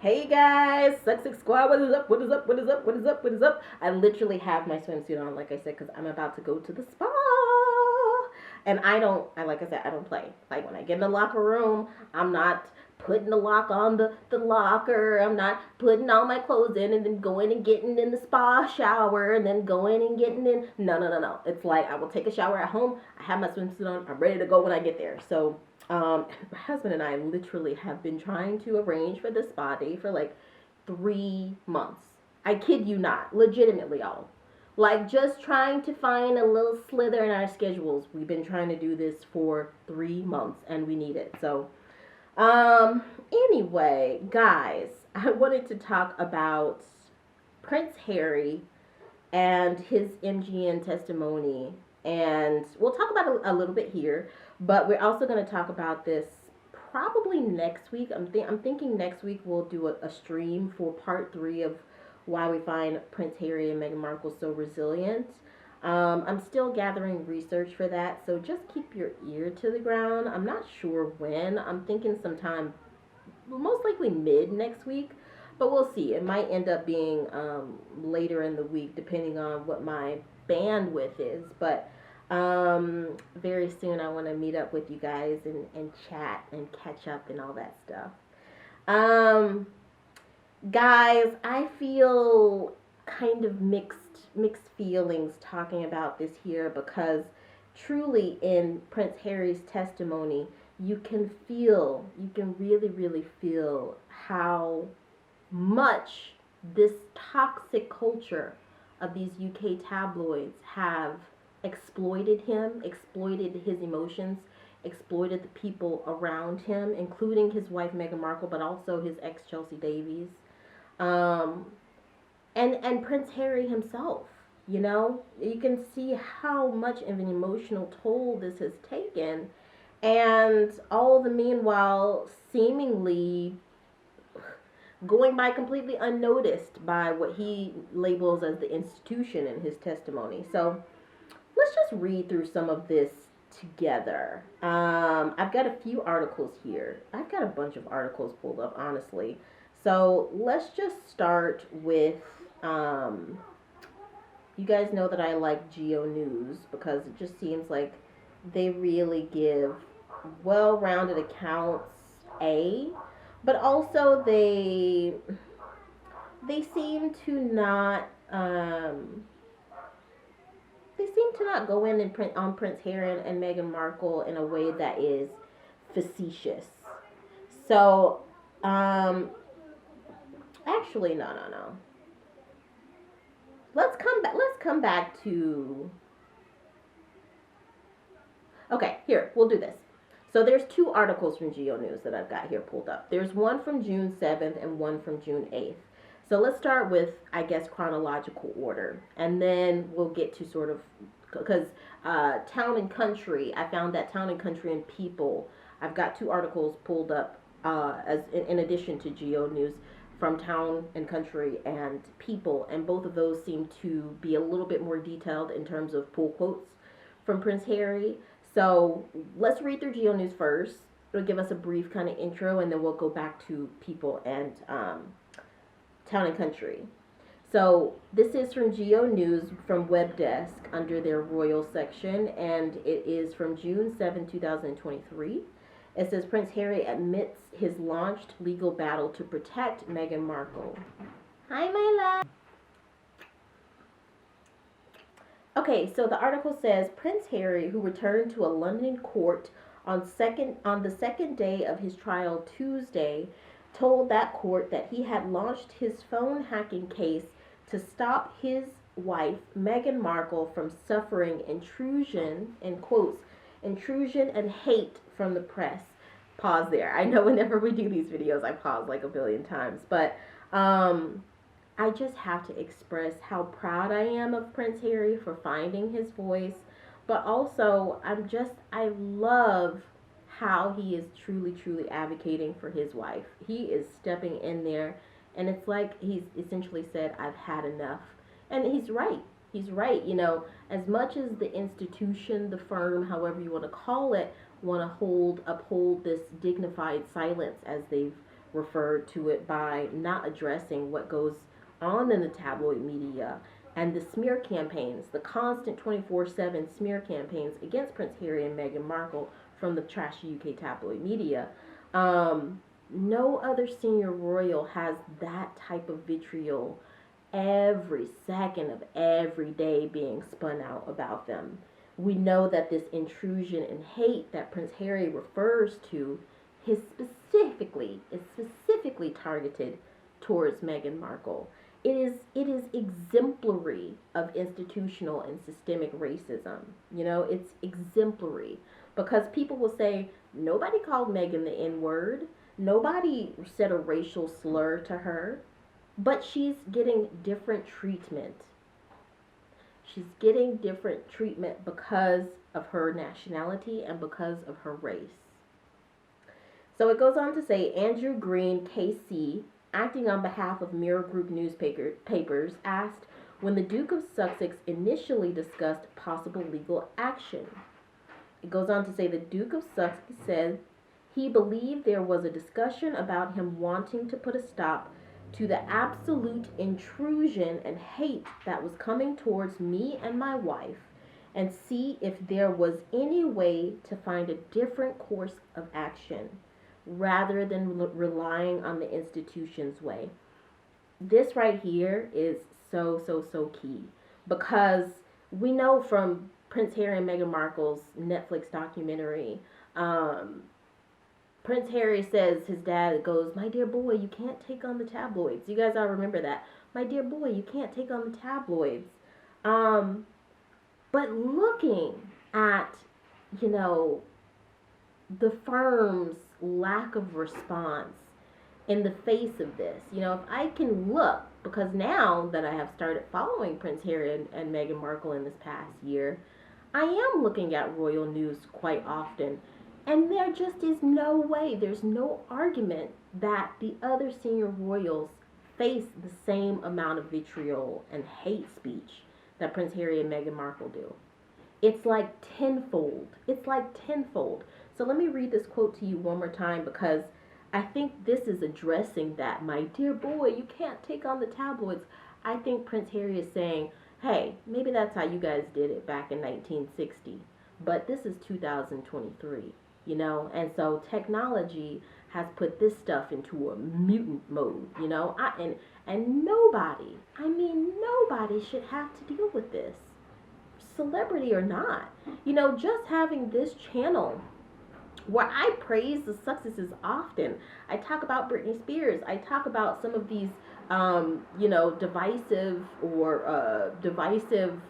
Hey guys, Sussex Squad, what is up? What is up? What is up? What is up? What is up? I literally have my swimsuit on, like I said, because I'm about to go to the spa. And like I said, I don't play. Like when I get in the locker room, I'm not putting the lock on the locker. I'm not putting all my clothes in and then going and getting in the spa shower and then going and getting in. No, no, no, no. It's like I will take a shower at home. I have my swimsuit on. I'm ready to go when I get there. So my husband and I literally have been trying to arrange for this spa day for like 3 months. I kid you not, legitimately, all. Like just trying to find a little slither in our schedules. We've been trying to do this for 3 months and we need it. So, um, anyway, guys, I wanted to talk about Prince Harry and his MGN testimony. And we'll talk about it a little bit here, but we're also going to talk about this probably next week. I'm thinking next week we'll do a stream for part 3 of why we find Prince Harry and Meghan Markle so resilient. I'm still gathering research for that, so just keep your ear to the ground. I'm not sure when. I'm thinking sometime, most likely mid next week, but we'll see. It might end up being later in the week, depending on what my bandwidth is. But very soon I want to meet up with you guys and chat and catch up and all that stuff. Um, Guys, I feel kind of mixed feelings talking about this here because truly in Prince Harry's testimony, you can really feel how much this toxic culture of these UK tabloids have exploited him, exploited his emotions, exploited the people around him, including his wife Meghan Markle, but also his ex Chelsea Davies, um, and Prince Harry himself. You know, you can see how much of an emotional toll this has taken, and all the meanwhile seemingly going by completely unnoticed by what he labels as the institution in his testimony. So let's just read through some of this together. I've got a few articles here. I've got a bunch of articles pulled up, honestly. So let's just start with, you guys know that I like Geo News because it just seems like they really give well-rounded accounts, but also they seem to not go in and print on Prince Harry and Meghan Markle in a way that is facetious. So, actually, no. Let's come back. Let's come back to. Okay, here we'll do this. So there's 2 articles from Geo News that I've got here pulled up. There's one from June 7th and one from June 8th. So let's start with, I guess, chronological order, and then we'll get to sort of because Town and Country. I found that Town and Country and People. I've got 2 articles pulled up as in addition to Geo News from Town and Country and People, and both of those seem to be a little bit more detailed in terms of pull quotes from Prince Harry. So let's read through Geo News first. It'll give us a brief kind of intro, and then we'll go back to People and Town and Country. So this is from Geo News from Webdesk under their Royal section, and it is from June 7, 2023. It says Prince Harry admits his launched legal battle to protect Meghan Markle. Hi, my love. Okay, so the article says Prince Harry, who returned to a London court on the second day of his trial Tuesday, told that court that he had launched his phone hacking case to stop his wife Meghan Markle from suffering intrusion, in quotes, intrusion and hate from the press. Pause there. I know whenever we do these videos, I pause like a billion times, but I just have to express how proud I am of Prince Harry for finding his voice, but also I love how he is truly advocating for his wife. He is stepping in there, and it's like he's essentially said, I've had enough. And he's right. He's right. You know, as much as the institution, the firm, however you want to call it, want to uphold this dignified silence as they've referred to it by not addressing what goes on in the tabloid media and the smear campaigns, the constant 24/7 smear campaigns against Prince Harry and Meghan Markle from the trashy UK tabloid media. No other senior royal has that type of vitriol every second of every day being spun out about them. We know that this intrusion and hate that Prince Harry refers to is specifically targeted towards Meghan Markle. It is exemplary of institutional and systemic racism. It's exemplary because people will say nobody called Meghan the N-word, nobody said a racial slur to her, but she's getting different treatment. She's getting different treatment because of her nationality and because of her race. So it goes on to say Andrew Green, KC, acting on behalf of Mirror Group newspapers, asked when the Duke of Sussex initially discussed possible legal action. It goes on to say the Duke of Sussex said he believed there was a discussion about him wanting to put a stop to the absolute intrusion and hate that was coming towards me and my wife, and see if there was any way to find a different course of action rather than relying on the institution's way. This right here is so key, because we know from Prince Harry and Meghan Markle's Netflix documentary, Prince Harry says, his dad goes, "My dear boy, you can't take on the tabloids." You guys all remember that. "My dear boy, you can't take on the tabloids." But looking at, the firm's lack of response in the face of this, if I can look, because now that I have started following Prince Harry and Meghan Markle in this past year, I am looking at royal news quite often. And there just is no way, there's no argument that the other senior royals face the same amount of vitriol and hate speech that Prince Harry and Meghan Markle do. It's like tenfold. It's like tenfold. So let me read this quote to you one more time, because I think this is addressing that. "My dear boy, you can't take on the tabloids." I think Prince Harry is saying, hey, maybe that's how you guys did it back in 1960. But this is 2023. And so technology has put this stuff into a mutant mode, and nobody should have to deal with this, celebrity or not. Just having this channel where I praise the successes often. I talk about Britney Spears. I talk about some of these, divisive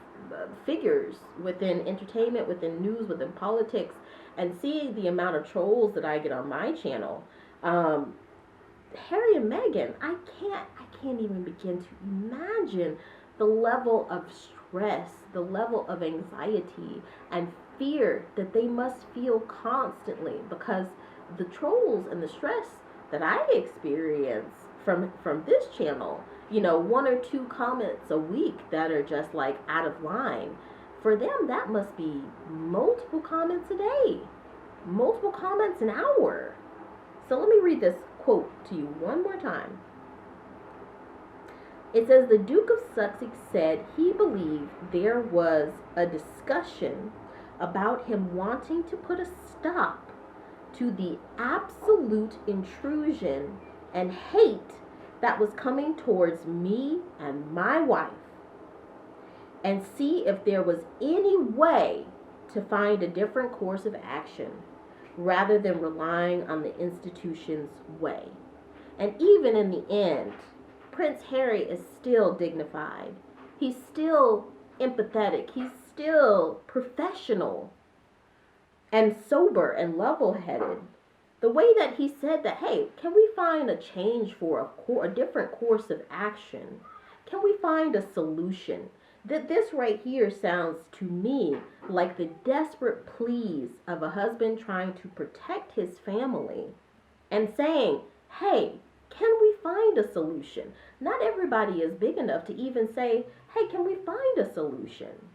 figures within entertainment, within news, within politics, and seeing the amount of trolls that I get on my channel. Harry and Meghan, I can't even begin to imagine the level of stress, the level of anxiety and fear that they must feel constantly, because the trolls and the stress that I experience from this channel, one or two comments a week that are just like out of line. For them, that must be multiple comments a day, multiple comments an hour. So let me read this quote to you one more time. It says, the Duke of Sussex said he believed there was a discussion about him wanting to put a stop to the absolute intrusion and hate that was coming towards me and my wife, and see if there was any way to find a different course of action rather than relying on the institution's way. And even in the end, Prince Harry is still dignified. He's still empathetic. He's still professional and sober and level-headed. The way that he said that, hey, can we find a change for a different course of action? Can we find a solution? That this right here sounds to me like the desperate pleas of a husband trying to protect his family and saying, hey, can we find a solution? Not everybody is big enough to even say, hey, can we find a solution?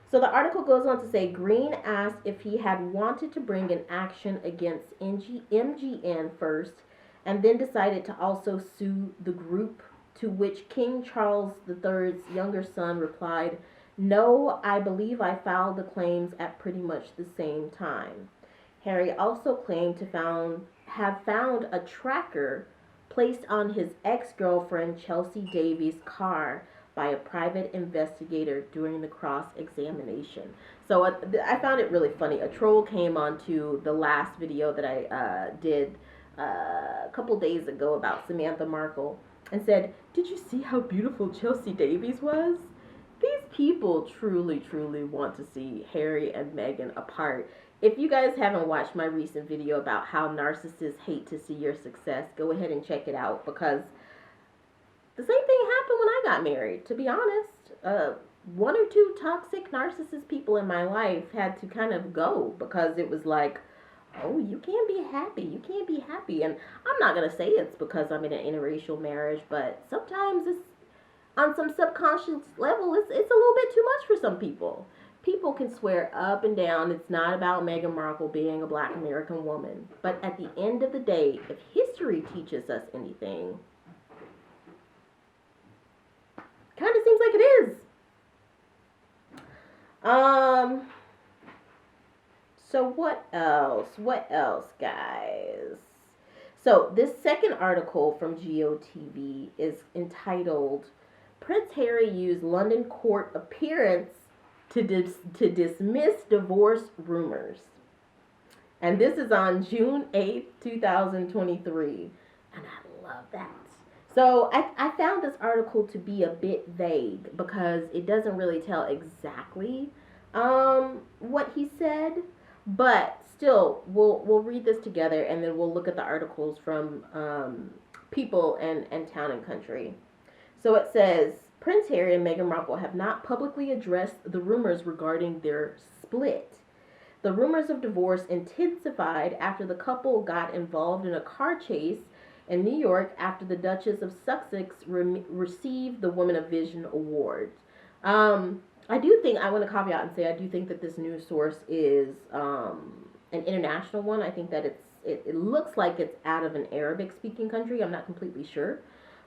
So the article goes on to say, Green asked if he had wanted to bring an action against MGN first, and then decided to also sue the group, to which King Charles III's younger son replied, "No, I believe I filed the claims at pretty much the same time." Harry also claimed to have found a tracker placed on his ex-girlfriend Chelsea Davies' car by a private investigator during the cross-examination. So I found it really funny. A troll came onto the last video that I did a couple days ago about Samantha Markle and said, "Did you see how beautiful Chelsea Davies was?" These people truly, truly want to see Harry and Meghan apart. If you guys haven't watched my recent video about how narcissists hate to see your success, go ahead and check it out, because the same thing happened when I got married, to be honest. One or two toxic narcissist people in my life had to kind of go, because it was like, oh, you can't be happy. You can't be happy. And I'm not going to say it's because I'm in an interracial marriage, but sometimes it's on some subconscious level, it's a little bit too much for some people. People can swear up and down it's not about Meghan Markle being a black American woman. But at the end of the day, if history teaches us anything, kind of seems like it is. So what else? What else, guys? So this second article from GOTV is entitled, "Prince Harry used London court appearance to dismiss divorce rumors." And this is on June 8th, 2023. And I love that. So I found this article to be a bit vague because it doesn't really tell exactly what he said. But still, we'll read this together, and then we'll look at the articles from People and Town and Country. So it says, Prince Harry and Meghan Markle have not publicly addressed the rumors regarding their split. The rumors of divorce intensified after the couple got involved in a car chase in New York after the Duchess of Sussex received the Women of Vision Award. I do think, I want to caveat and say, I do think that this news source is an international one. I think that it looks like it's out of an Arabic-speaking country. I'm not completely sure.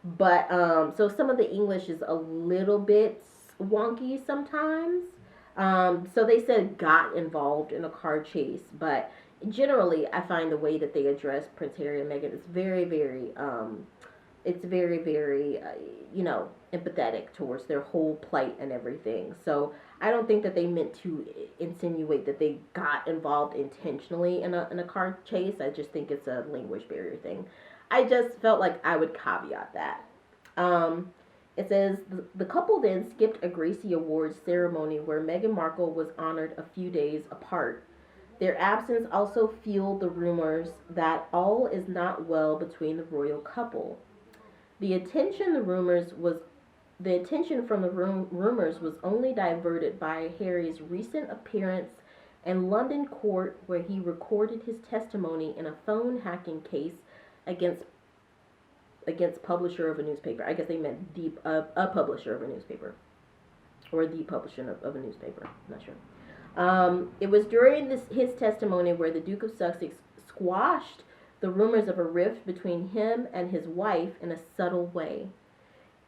But, so some of the English is a little bit wonky sometimes. So they said got involved in a car chase. But generally, I find the way that they address Prince Harry and Meghan is very, very, empathetic towards their whole plight and everything. So I don't think that they meant to insinuate that they got involved intentionally in a car chase. I just think it's a language barrier thing. I just felt like I would caveat that. It says, the couple then skipped a Gracie Awards ceremony where Meghan Markle was honored a few days apart. Their absence also fueled the rumors that all is not well between the royal couple. The attention from the rumors was only diverted by Harry's recent appearance in London court, where he recorded his testimony in a phone hacking case against publisher of a newspaper. I guess they meant a publisher of a newspaper, or the publisher of a newspaper. I'm not sure. It was during his testimony where the Duke of Sussex squashed the rumors of a rift between him and his wife in a subtle way.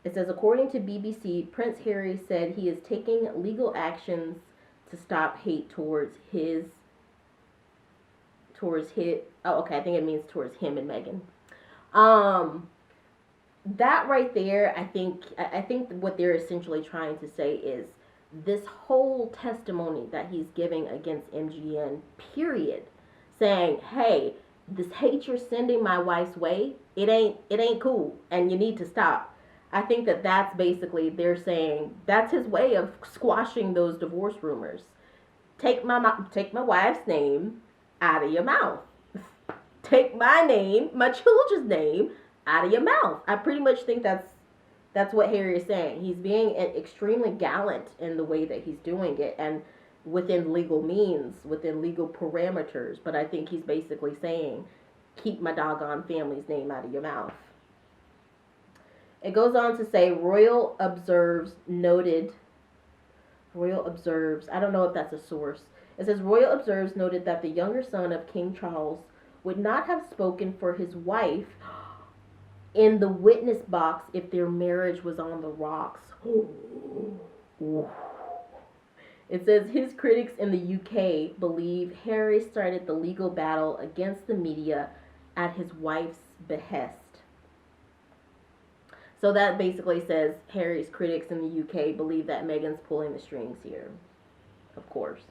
It says, according to BBC, Prince Harry said he is taking legal actions to stop hate towards him and Meghan. That right there, I think what they're essentially trying to say is this whole testimony that he's giving against MGN, period, saying, hey, this hate you're sending my wife's way, it ain't cool, and you need to stop. I think that that's basically, they're saying that's his way of squashing those divorce rumors. Take my wife's name out of your mouth. Take my name, my children's name, out of your mouth. I pretty much think that's what Harry is saying. He's being extremely gallant in the way that he's doing it, and within legal means, within legal parameters. But I think he's basically saying, keep my doggone family's name out of your mouth. It goes on to say, Royal Observes, I don't know if that's a source. It says, Royal Observes noted that the younger son of King Charles would not have spoken for his wife. in the witness box if their marriage was on the rocks. It says his critics in the UK believe Harry started the legal battle against the media at his wife's behest. So that basically says Harry's critics in the UK believe that Meghan's pulling the strings here. Of course.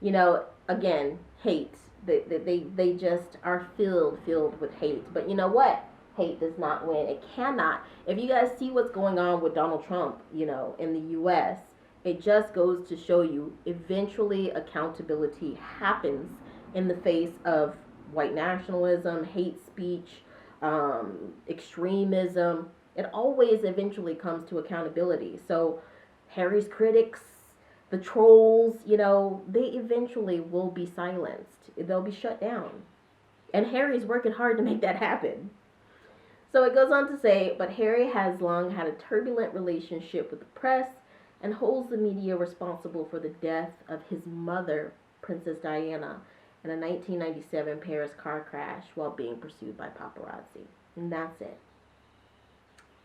You know, again, hate. They just are filled with hate. But you know what? Hate does not win. It cannot. If you guys see what's going on with Donald Trump, you know, in the US, it just goes to show you eventually accountability happens in the face of white nationalism, hate speech, extremism. It always eventually comes to accountability. So Harry's critics, the trolls, you know, they eventually will be silenced. They'll be shut down. And Harry's working hard to make that happen. So it goes on to say, but Harry has long had a turbulent relationship with the press and holds the media responsible for the death of his mother, Princess Diana, in a 1997 Paris car crash while being pursued by paparazzi. And that's it.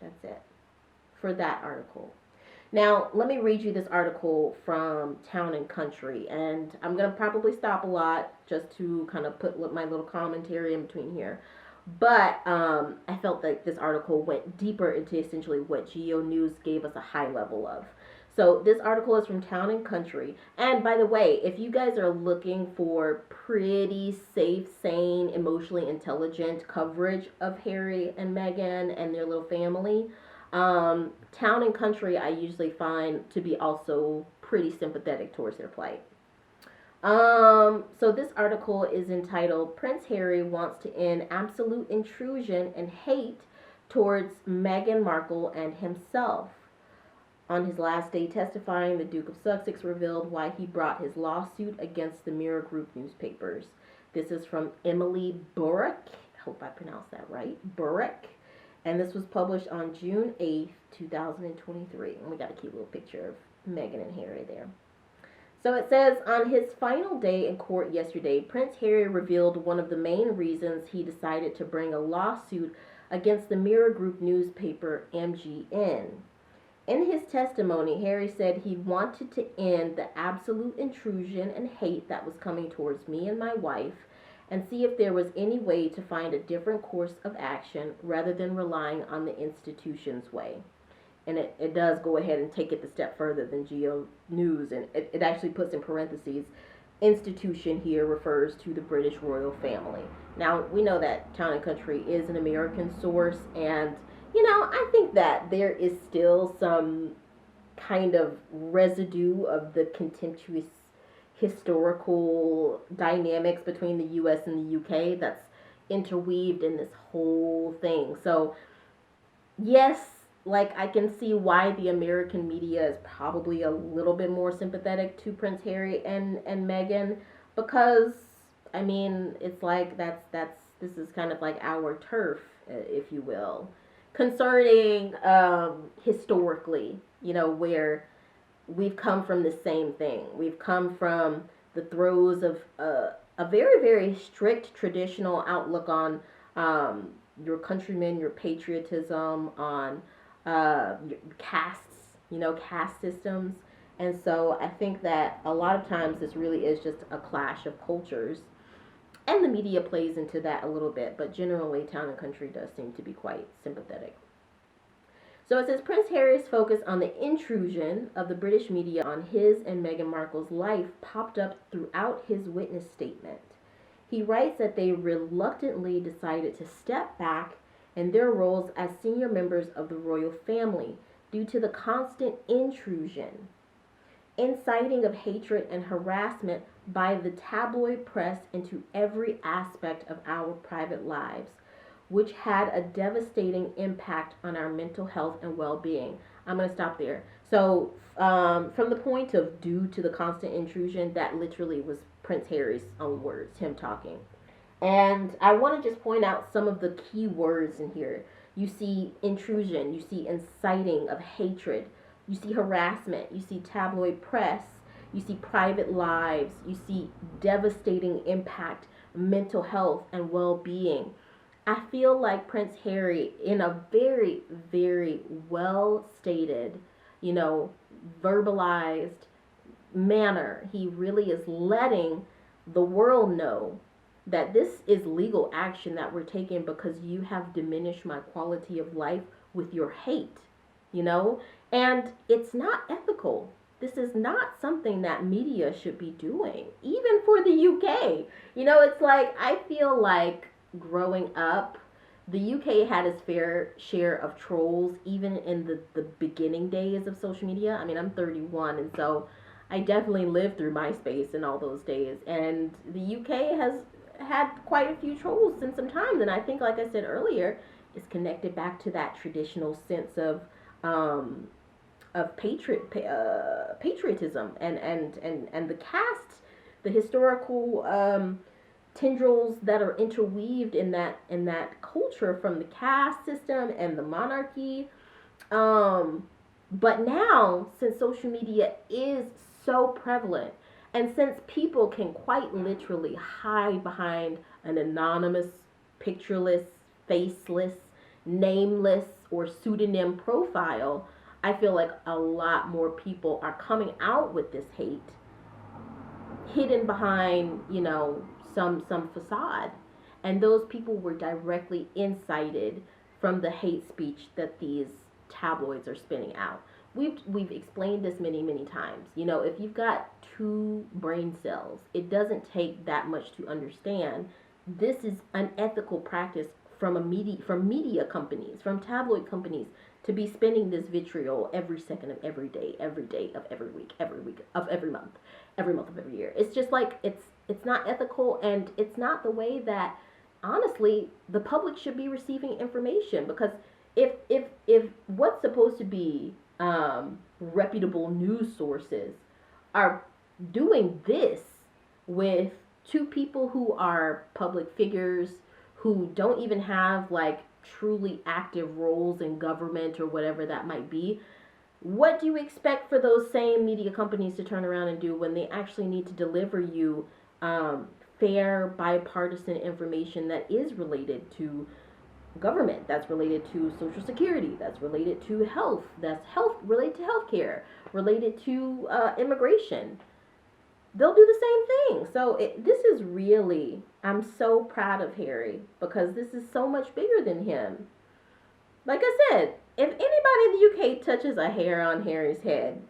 That's it for that article. Now, let me read you this article from Town and Country, and I'm going to probably stop a lot just to kind of put my little commentary in between here. But I felt that this article went deeper into essentially what Geo News gave us a high level of. So this article is from Town and Country. And by the way, if you guys are looking for pretty safe, sane, emotionally intelligent coverage of Harry and Meghan and their little family, Town and Country I usually find to be also pretty sympathetic towards their plight. So this article is entitled Prince Harry Wants to End Absolute Intrusion and Hate Towards Meghan Markle and Himself. On his last day testifying, the Duke of Sussex revealed why he brought his lawsuit against the Mirror Group newspapers. This is from Emily Burrick. I hope I pronounced that right. Burrick. And this was published on June 8th, 2023. And we got a cute little picture of Meghan and Harry there. So it says, on his final day in court yesterday, Prince Harry revealed one of the main reasons he decided to bring a lawsuit against the Mirror Group newspaper MGN. In his testimony, Harry said he wanted to end the absolute intrusion and hate that was coming towards me and my wife and see if there was any way to find a different course of action rather than relying on the institution's way. And it does go ahead and take it a step further than Geo News, and it actually puts in parentheses, institution here refers to the British royal family. Now, we know that Town and Country is an American source, and you know, I think that there is still some kind of residue of the contentious historical dynamics between the US and the UK that's interweaved in this whole thing. So, yes, like I can see why the American media is probably a little bit more sympathetic to Prince Harry and Meghan, because I mean, it's like this is kind of like our turf, if you will. Concerning historically, you know, where we've come from the same thing. We've come from the throes of a very, very strict traditional outlook on your countrymen, your patriotism, on your castes, you know, caste systems. And so I think that a lot of times this really is just a clash of cultures. And the media plays into that a little bit, but generally Town and Country does seem to be quite sympathetic. So it says, Prince Harry's focus on the intrusion of the British media on his and Meghan Markle's life popped up throughout his witness statement. He writes that they reluctantly decided to step back in their roles as senior members of the royal family due to the constant intrusion, inciting of hatred and harassment by the tabloid press into every aspect of our private lives, which had a devastating impact on our mental health and well-being. I'm going to stop there. So from the point of due to the constant intrusion, that literally was Prince Harry's own words, him talking. And I want to just point out some of the key words in here. You see intrusion, you see inciting of hatred, you see harassment, you see tabloid press, you see private lives, you see devastating impact, mental health and well-being. I feel like Prince Harry, in a very, very well stated, you know, verbalized manner, he really is letting the world know that this is legal action that we're taking because you have diminished my quality of life with your hate, you know? And it's not ethical. This is not something that media should be doing, even for the UK. You know, it's like, I feel like growing up, the UK had its fair share of trolls, even in the beginning days of social media. I mean, I'm 31, and so I definitely lived through MySpace and all those days. And the UK has had quite a few trolls in some time. And I think, like I said earlier, it's connected back to that traditional sense um, of patriotism and the caste, the historical tendrils that are interweaved in that culture from the caste system and the monarchy. But now, since social media is so prevalent, and since people can quite literally hide behind an anonymous, pictureless, faceless, nameless, or pseudonym profile, I feel like a lot more people are coming out with this hate hidden behind, you know, some facade. And those people were directly incited from the hate speech that these tabloids are spinning out. We've explained this many times. You know, if you've got two brain cells, it doesn't take that much to understand this is unethical practice from media companies, from tabloid companies, to be spinning this vitriol every second of every day of every week of every month of every year. It's just like, it's not ethical, and it's not the way that, honestly, the public should be receiving information. Because if what's supposed to be reputable news sources are doing this with two people who are public figures, who don't even have like truly active roles in government or whatever that might be, what do you expect for those same media companies to turn around and do when they actually need to deliver you fair, bipartisan information that is related to government, that's related to Social Security, that's related to health, that's health related to healthcare, related to immigration? They'll do the same thing. So this is really, I'm so proud of Harry, because this is so much bigger than him. Like I said, if anybody in the UK touches a hair on Harry's head,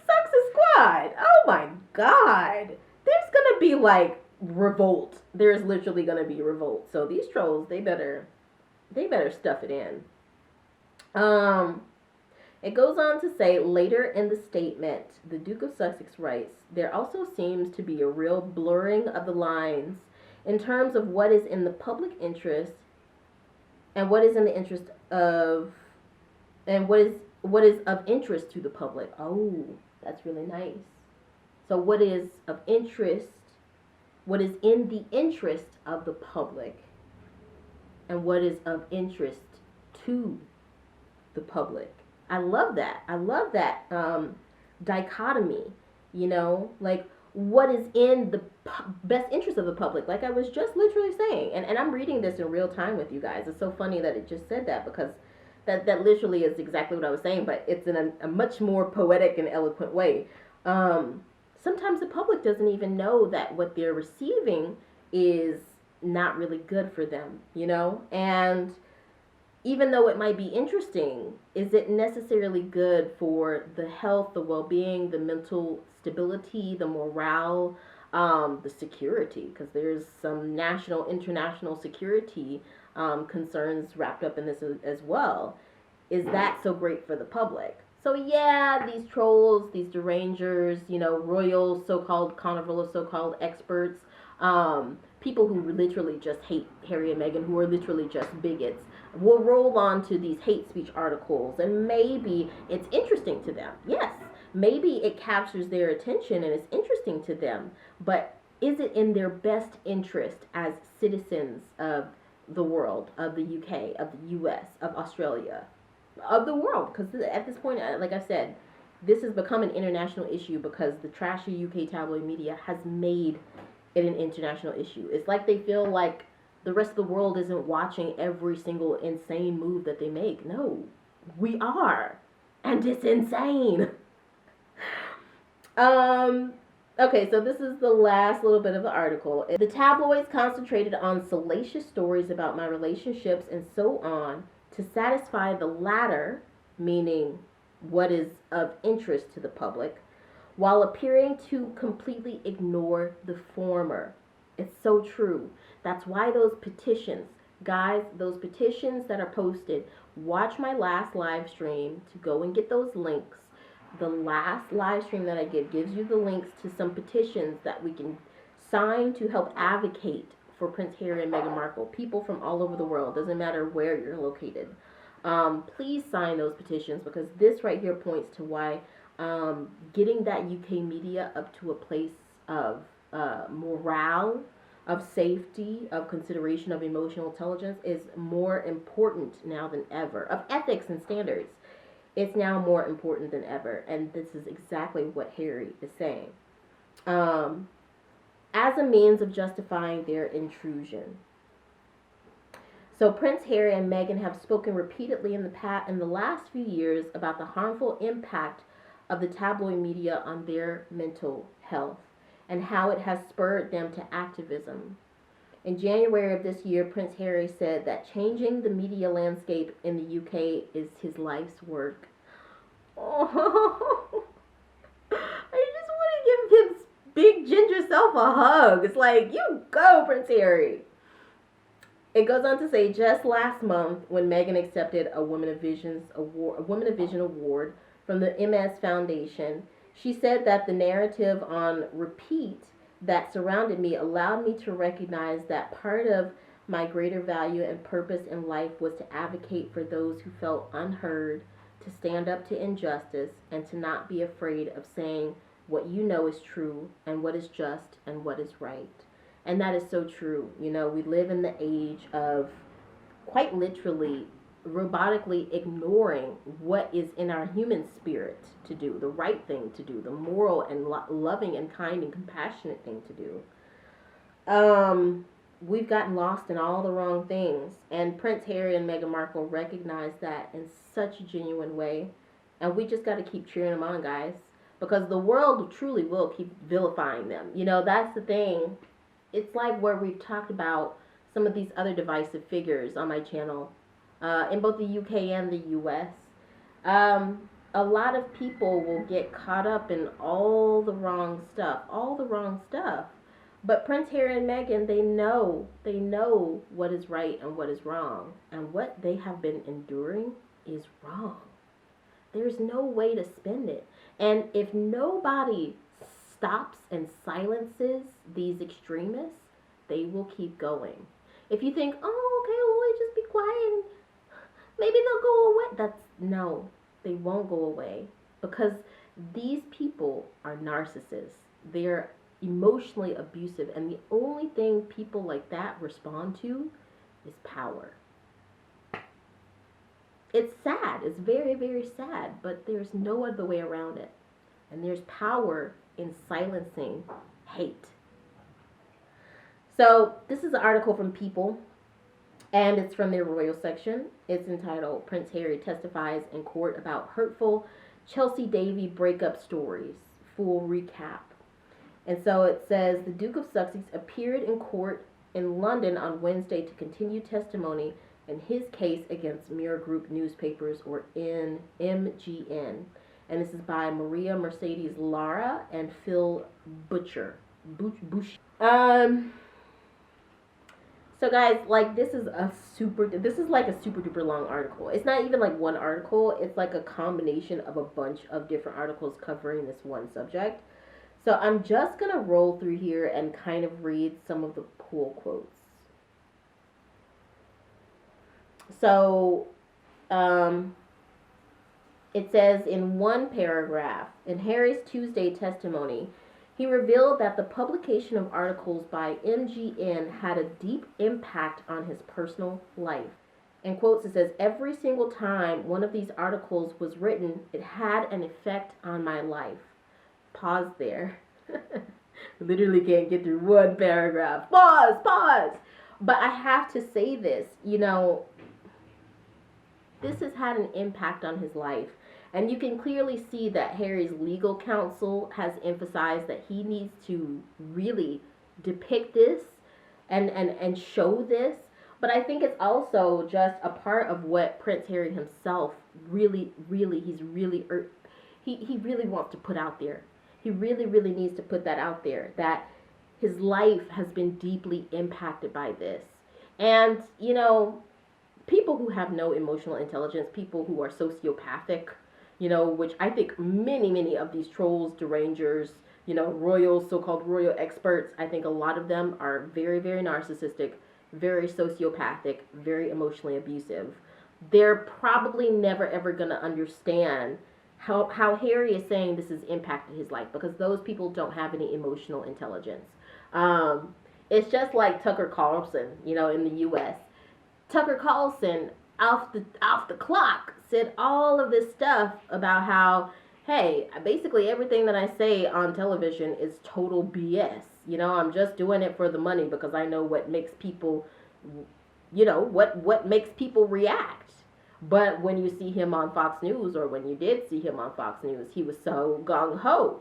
sussexsquad. Oh my God. There's gonna be like revolt. There's literally gonna be revolt. So these trolls, they better stuff it in. It goes on to say later in the statement, the Duke of Sussex writes, there also seems to be a real blurring of the lines in terms of what is in the public interest and what is in the interest of, and what is of interest to the public. Oh, that's really nice. So what is of interest, what is in the interest of the public, and what is of interest to the public. I love that. I love that dichotomy, you know, like what is in the best interest of the public, like I was just literally saying. And I'm reading this in real time with you guys. It's so funny that it just said that, because that literally is exactly what I was saying, but it's in a much more poetic and eloquent way. Sometimes the public doesn't even know that what they're receiving is not really good for them, you know? And even though it might be interesting, is it necessarily good for the health, the well-being, the mental stability, the morale, the security? Because there's some national, international security concerns wrapped up in this as well. Is that so great for the public? So yeah, these trolls, these derangers, you know, royal so-called carnival, so-called experts, people who literally just hate Harry and Meghan, who are literally just bigots, will roll on to these hate speech articles, and maybe it's interesting to them. Yes, maybe it captures their attention and it's interesting to them, but is it in their best interest as citizens of the world, of the UK, of the US, of Australia, of the world? Because at this point, like I said, this has become an international issue because the trashy UK tabloid media has made it an international issue. It's like they feel like the rest of the world isn't watching every single insane move that they make. No, we are. And it's insane. Okay, so this is the last little bit of the article. The tabloids concentrated on salacious stories about my relationships and so on to satisfy the latter, meaning what is of interest to the public, while appearing to completely ignore the former. It's so true. That's why those petitions, guys, those petitions that are posted, watch my last live stream to go and get those links. The last live stream that I give gives you the links to some petitions that we can sign to help advocate for Prince Harry and Meghan Markle. People from all over the world, doesn't matter where you're located. Please sign those petitions, because this right here points to why getting that UK media up to a place of morale, of safety, of consideration, of emotional intelligence is more important now than ever. Of ethics and standards. It's now more important than ever. And this is exactly what Harry is saying. As a means of justifying their intrusion. So Prince Harry and Meghan have spoken repeatedly in the last few years about the harmful impact of the tabloid media on their mental health and how it has spurred them to activism. In January of this year, Prince Harry said that changing the media landscape in the UK is his life's work. Oh, I just want to give his big ginger self a hug. It's like, you go, Prince Harry. It goes on to say, just last month, when Meghan accepted a Women of Vision award from the MS Foundation, she said that the narrative on repeat that surrounded me allowed me to recognize that part of my greater value and purpose in life was to advocate for those who felt unheard, to stand up to injustice, and to not be afraid of saying what you know is true and what is just and what is right. And that is so true. You know, we live in the age of quite literally robotically ignoring what is in our human spirit to do, the right thing to do, the moral and loving and kind and compassionate thing to do. We've gotten lost in all the wrong things, and Prince Harry and Meghan Markle recognize that in such a genuine way, and we just got to keep cheering them on, guys, because the world truly will keep vilifying them. You know, that's the thing. It's like where we've talked about some of these other divisive figures on my channel, in both the UK and the US. A lot of people will get caught up in all the wrong stuff. But Prince Harry and Meghan, they know what is right and what is wrong. And what they have been enduring is wrong. There's no way to spin it. And if nobody stops and silences these extremists, they will keep going. If you think, oh, okay, well, just be quiet, maybe they'll go away. No, they won't go away, because these people are narcissists. They're emotionally abusive, and the only thing people like that respond to is power. It's sad. It's very, very sad, but there's no other way around it. And there's power in silencing hate. So this is an article from People, and it's from their royal section. It's entitled, Prince Harry Testifies in Court About Hurtful Chelsea Davy Breakup Stories. Full recap. And so it says, the Duke of Sussex appeared in court in London on Wednesday to continue testimony in his case against Mirror Group newspapers, or in MGN. And this is by Maria Mercedes Lara and Phil Butcher. So guys, like, this is like a super duper long article. It's not even like one article. It's like a combination of a bunch of different articles covering this one subject. So I'm just going to roll through here and kind of read some of the cool quotes. So, it says in one paragraph, in Harry's Tuesday testimony, he revealed that the publication of articles by MGN had a deep impact on his personal life. In quotes, it says, every single time one of these articles was written, it had an effect on my life. Pause there. Literally can't get through one paragraph. Pause. But I have to say this, this has had an impact on his life. And you can clearly see that Harry's legal counsel has emphasized that he needs to really depict this and show this. But I think it's also just a part of what Prince Harry himself he really wants to put out there. He really needs to put that out there, that his life has been deeply impacted by this. And, people who have no emotional intelligence, people who are sociopathic, which I think many of these trolls, derangers, royal, so-called royal experts, I think a lot of them are very narcissistic, very sociopathic, very emotionally abusive. They're probably never ever going to understand how Harry is saying this has impacted his life, because those people don't have any emotional intelligence. It's just like Tucker Carlson, in the U.S. Tucker Carlson, off the clock, said all of this stuff about how, hey, basically everything that I say on television is total BS. I'm just doing it for the money because I know what makes people, what makes people react. But when you see him on Fox News, or when you did see him on Fox News, he was so gung-ho,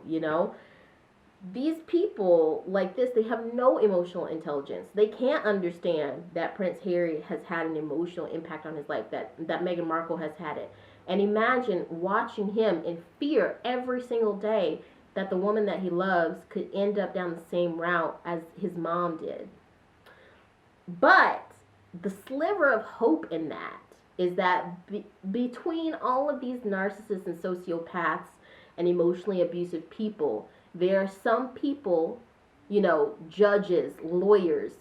These people like this, they have no emotional intelligence. They can't understand that Prince Harry has had an emotional impact on his life, that Meghan Markle has had it. And imagine watching him in fear every single day that the woman that he loves could end up down the same route as his mom did. But the sliver of hope in that is that between all of these narcissists and sociopaths and emotionally abusive people, there are some people, judges, lawyers,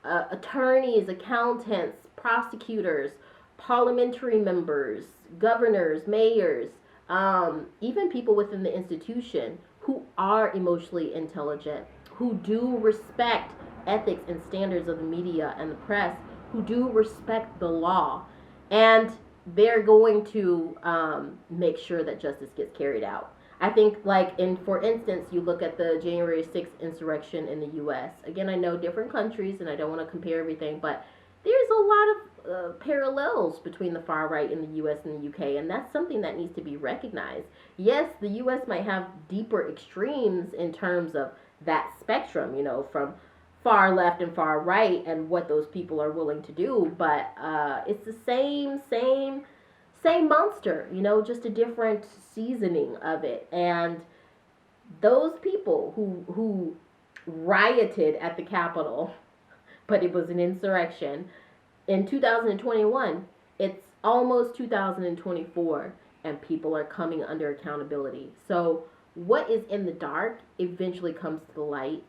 attorneys, accountants, prosecutors, parliamentary members, governors, mayors, even people within the institution who are emotionally intelligent, who do respect ethics and standards of the media and the press, who do respect the law, and they're going to make sure that justice gets carried out. I think, for instance, you look at the January 6th insurrection in the U.S. Again, I know different countries, and I don't want to compare everything, but there's a lot of parallels between the far right in the U.S. and the U.K., and that's something that needs to be recognized. Yes, the U.S. might have deeper extremes in terms of that spectrum, from far left and far right and what those people are willing to do, but it's the same monster, just a different seasoning of it. And those people who rioted at the Capitol, but it was an insurrection, in 2021, it's almost 2024, and people are coming under accountability. So what is in the dark eventually comes to the light.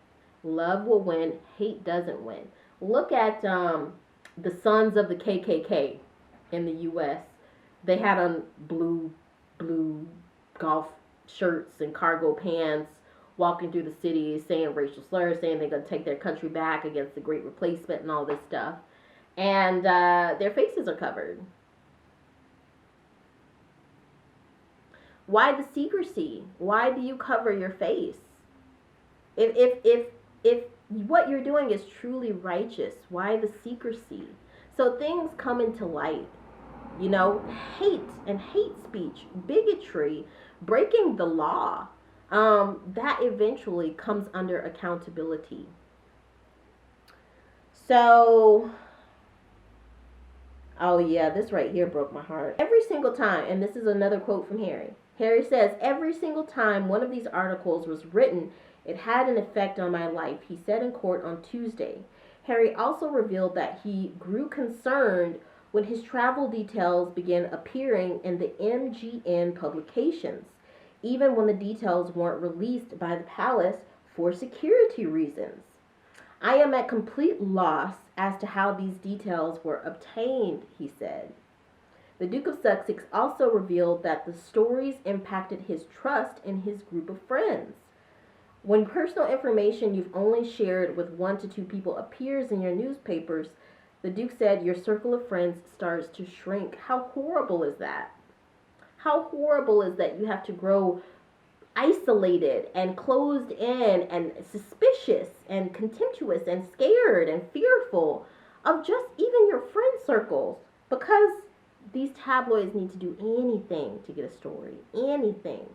Love will win, hate doesn't win. Look at the sons of the KKK in the U.S. They had on blue golf shirts and cargo pants, walking through the city saying racial slurs, saying they're going to take their country back against the Great Replacement and all this stuff. And their faces are covered. Why the secrecy? Why do you cover your face? If what you're doing is truly righteous, why the secrecy? So things come into light. Hate and hate speech, bigotry, breaking the law, that eventually comes under accountability. So, oh yeah, this right here broke my heart. Every single time, and this is another quote from Harry. Harry says, every single time one of these articles was written, it had an effect on my life, he said in court on Tuesday. Harry also revealed that he grew concerned when his travel details began appearing in the MGN publications, even when the details weren't released by the palace for security reasons. I am at complete loss as to how these details were obtained, he said. The Duke of Sussex also revealed that the stories impacted his trust in his group of friends. When personal information you've only shared with 1 to 2 people appears in your newspapers, the Duke said your circle of friends starts to shrink. How horrible is that? How horrible is that you have to grow isolated and closed in and suspicious and contemptuous and scared and fearful of just even your friend circles, because these tabloids need to do anything to get a story. Anything.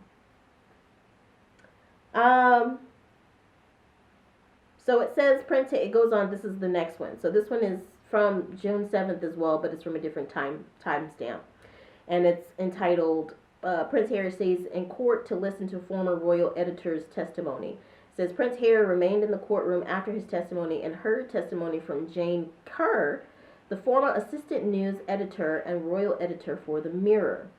So it says it goes on, this is the next one. So this one is from June 7th as well, but it's from a different timestamp. And it's entitled, Prince Harry stays in court to listen to former royal editor's testimony. It says Prince Harry remained in the courtroom after his testimony and heard testimony from Jane Kerr, the former assistant news editor and royal editor for The Mirror.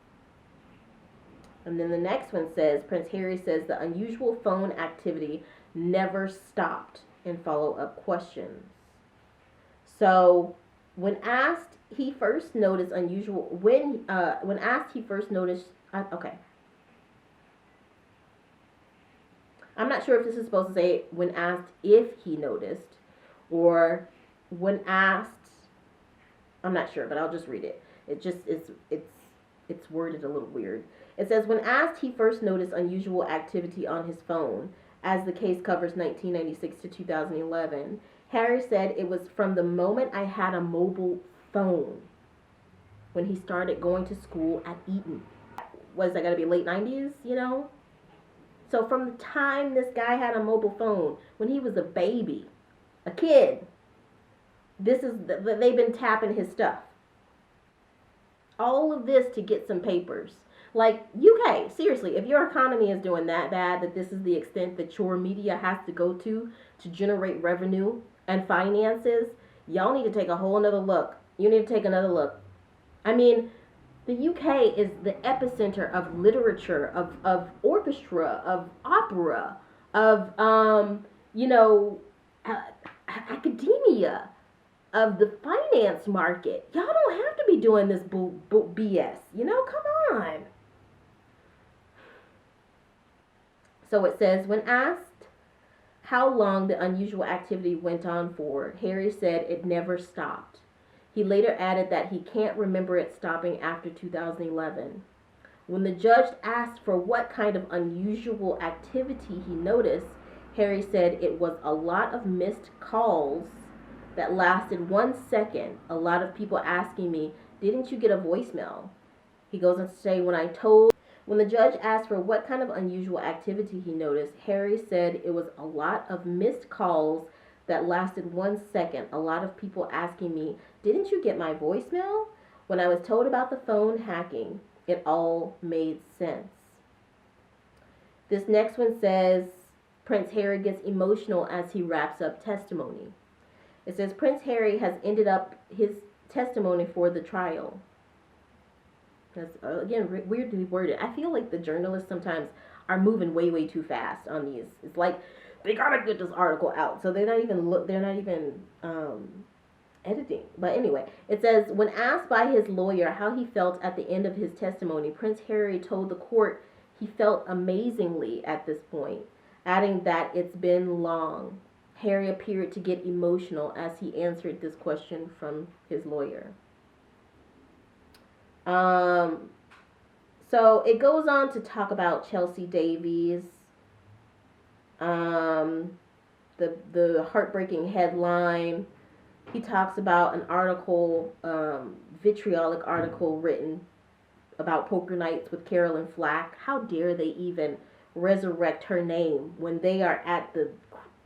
And then the next one says, Prince Harry says the unusual phone activity never stopped in follow-up questions. So when asked, he first noticed unusual, when asked, he first noticed, okay. I'm not sure if this is supposed to say when asked if he noticed, or when asked, I'm not sure, but I'll just read it. It just it's worded a little weird. It says, when asked, he first noticed unusual activity on his phone, as the case covers 1996 to 2011. Harry said it was from the moment I had a mobile phone, when he started going to school at Eton. Was that going to be late 90s, you know? So from the time this guy had a mobile phone, when he was a baby, a kid, they've been tapping his stuff. All of this to get some papers. Like, UK, seriously, if your economy is doing that bad, that this is the extent that your media has to go to generate revenue and finances, y'all need to take a whole nother look. You need to take another look. I mean, the UK is the epicenter of literature, of orchestra, of opera, of, academia, of the finance market. Y'all don't have to be doing this BS. Come on. So it says, when asked how long the unusual activity went on for, Harry said it never stopped. He later added that he can't remember it stopping after 2011. When the judge asked for what kind of unusual activity he noticed, Harry said it was a lot of missed calls that lasted 1 second. A lot of people asking me, didn't you get a voicemail? He goes on to say, when the judge asked for what kind of unusual activity he noticed, Harry said it was a lot of missed calls that lasted 1 second. A lot of people asking me, didn't you get my voicemail? When I was told about the phone hacking, it all made sense. This next one says, Prince Harry gets emotional as he wraps up testimony. It says, Prince Harry has ended up his testimony for the trial. That's, again, weirdly worded. I feel like the journalists sometimes are moving way, way too fast on these. It's like, they gotta get this article out. So they're not even editing. But anyway, it says, when asked by his lawyer how he felt at the end of his testimony, Prince Harry told the court he felt amazingly at this point, adding that it's been long. Harry appeared to get emotional as he answered this question from his lawyer. So it goes on to talk about Chelsea Davies, the heartbreaking headline. He talks about an article, vitriolic article written about poker nights with Carolyn Flack. How dare they even resurrect her name when they are at the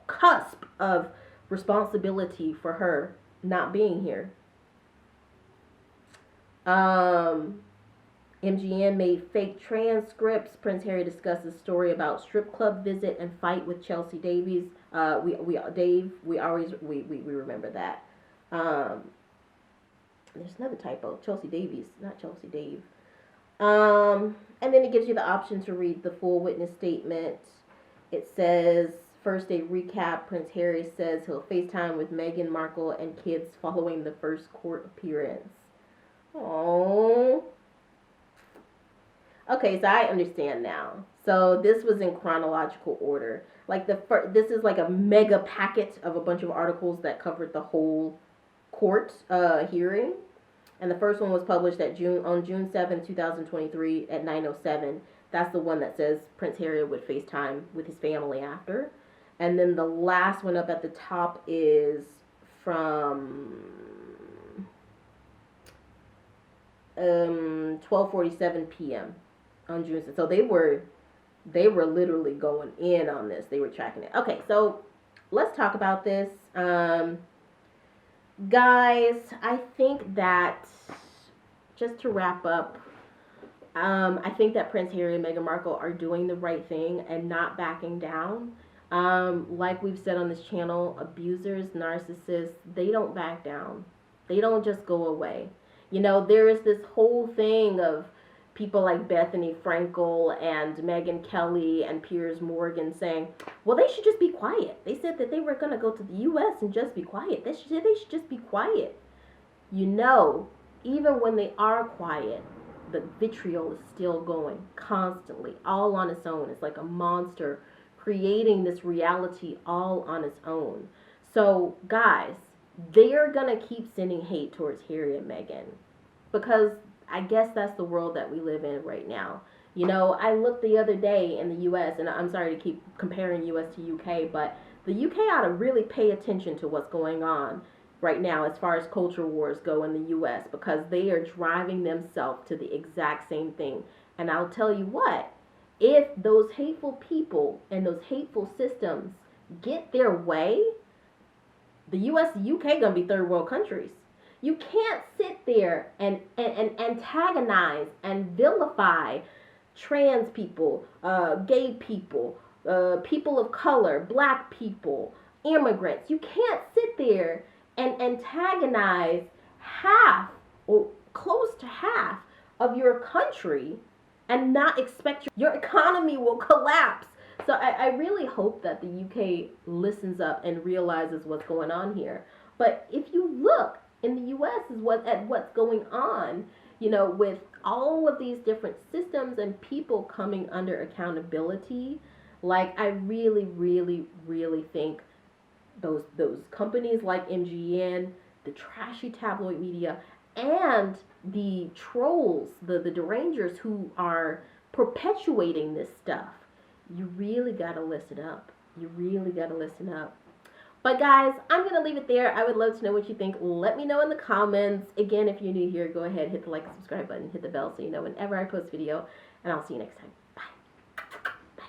cusp of responsibility for her not being here. MGN made fake transcripts. Prince Harry discusses story about strip club visit and fight with Chelsea Davies. We remember that. There's another typo. Chelsea Davies, not Chelsea Dave. And then it gives you the option to read the full witness statement. It says, first a recap. Prince Harry says he'll FaceTime with Meghan Markle and kids following the first court appearance. Oh. Okay, so I understand now. So this was in chronological order. Like this is like a mega packet of a bunch of articles that covered the whole court hearing. And the first one was published on June 7, 2023 at 9:07. That's the one that says Prince Harry would FaceTime with his family after. And then the last one up at the top is from 12:47 p.m. on June 6th. So they were literally going in on this. They were tracking it. Okay, so let's talk about this. Guys, I think that, just to wrap up, I think that Prince Harry and Meghan Markle are doing the right thing and not backing down. Like we've said on this channel, abusers, narcissists, they don't back down. They don't just go away. You know, there is this whole thing of people like Bethany Frankel and Meghan Kelly and Piers Morgan saying, well, they should just be quiet. They said that they were going to go to the U.S. and just be quiet. They should just be quiet. You know, even when they are quiet, the vitriol is still going constantly, all on its own. It's like a monster creating this reality all on its own. So, guys, they're going to keep sending hate towards Harry and Meghan because I guess that's the world that we live in right now. You know, I looked the other day in the U.S., and I'm sorry to keep comparing U.S. to U.K., but the U.K. ought to really pay attention to what's going on right now as far as culture wars go in the U.S. because they are driving themselves to the exact same thing. And I'll tell you what, if those hateful people and those hateful systems get their way, the U.S. and U.K. going to be third world countries. You can't sit there and antagonize and vilify trans people, gay people, people of color, black people, immigrants. You can't sit there and antagonize half or close to half of your country and not expect your economy will collapse. So I really hope that the UK listens up and realizes what's going on here. But if you look in the US is what's going on, you know, with all of these different systems and people coming under accountability. Like, I really, really, really think those companies like MGN, the trashy tabloid media, and the trolls, the derangers who are perpetuating this stuff, you really got to listen up. You really got to listen up. But guys, I'm going to leave it there. I would love to know what you think. Let me know in the comments. Again, if you're new here, go ahead, hit the like and subscribe button, hit the bell so you know whenever I post a video, and I'll see you next time.